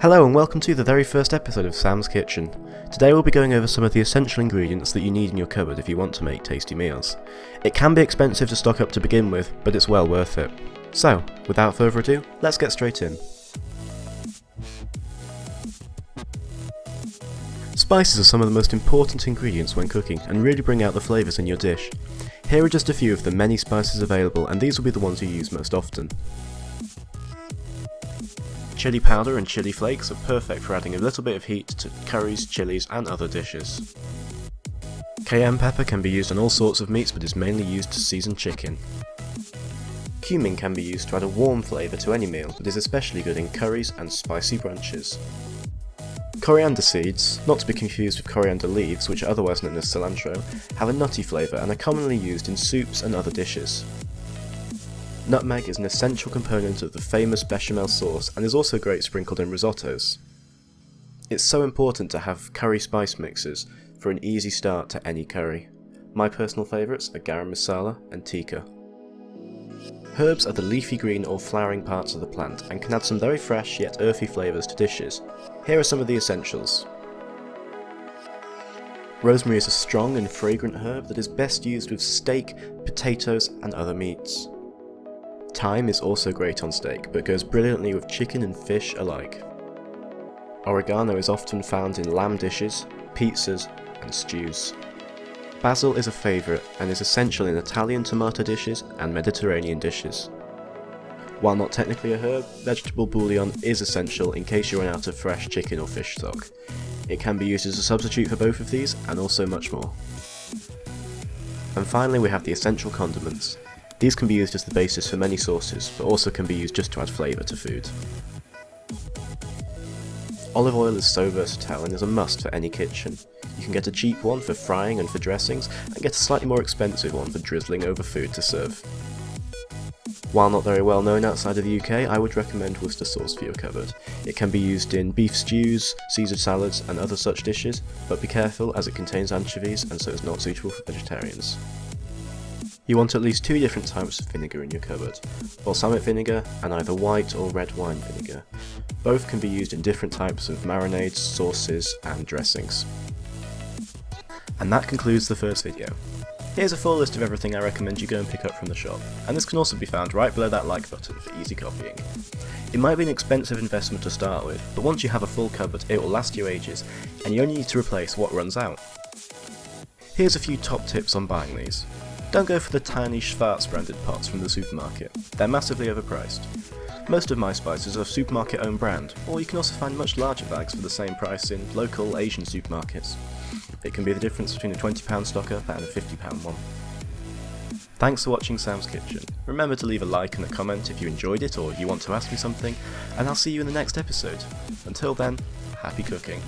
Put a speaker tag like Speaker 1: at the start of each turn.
Speaker 1: Hello and welcome to the very first episode of Sam's Kitchen. Today we'll be going over some of the essential ingredients that you need in your cupboard if you want to make tasty meals. It can be expensive to stock up to begin with, but it's well worth it. So, without further ado, let's get straight in. Spices are some of the most important ingredients when cooking and really bring out the flavours in your dish. Here are just a few of the many spices available, and these will be the ones you use most often. Chili powder and chili flakes are perfect for adding a little bit of heat to curries, chilies and other dishes. Cayenne pepper can be used on all sorts of meats but is mainly used to season chicken. Cumin can be used to add a warm flavour to any meal but is especially good in curries and spicy brunches. Coriander seeds, not to be confused with coriander leaves which are otherwise known as cilantro, have a nutty flavour and are commonly used in soups and other dishes. Nutmeg is an essential component of the famous bechamel sauce and is also great sprinkled in risottos. It's so important to have curry spice mixes for an easy start to any curry. My personal favourites are garam masala and tikka. Herbs are the leafy green or flowering parts of the plant and can add some very fresh yet earthy flavours to dishes. Here are some of the essentials. Rosemary is a strong and fragrant herb that is best used with steak, potatoes and other meats. Thyme is also great on steak, but goes brilliantly with chicken and fish alike. Oregano is often found in lamb dishes, pizzas, and stews. Basil is a favourite and is essential in Italian tomato dishes and Mediterranean dishes. While not technically a herb, vegetable bouillon is essential in case you run out of fresh chicken or fish stock. It can be used as a substitute for both of these, and also much more. And finally we have the essential condiments. These can be used as the basis for many sauces, but also can be used just to add flavour to food. Olive oil is so versatile and is a must for any kitchen. You can get a cheap one for frying and for dressings, and get a slightly more expensive one for drizzling over food to serve. While not very well known outside of the UK, I would recommend Worcester sauce for your cupboard. It can be used in beef stews, Caesar salads and other such dishes, but be careful as it contains anchovies and so is not suitable for vegetarians. You want at least two different types of vinegar in your cupboard, balsamic vinegar and either white or red wine vinegar. Both can be used in different types of marinades, sauces and dressings. And that concludes the first video. Here's a full list of everything I recommend you go and pick up from the shop, and this can also be found right below that like button for easy copying. It might be an expensive investment to start with, but once you have a full cupboard it will last you ages, and you only need to replace what runs out. Here's a few top tips on buying these. Don't go for the tiny Schwarz branded pots from the supermarket, they're massively overpriced. Most of my spices are supermarket owned brand, or you can also find much larger bags for the same price in local Asian supermarkets. It can be the difference between a £20 stock up and a £50 one. Thanks for watching Sam's Kitchen. Remember to leave a like and a comment if you enjoyed it or you want to ask me something, and I'll see you in the next episode. Until then, happy cooking.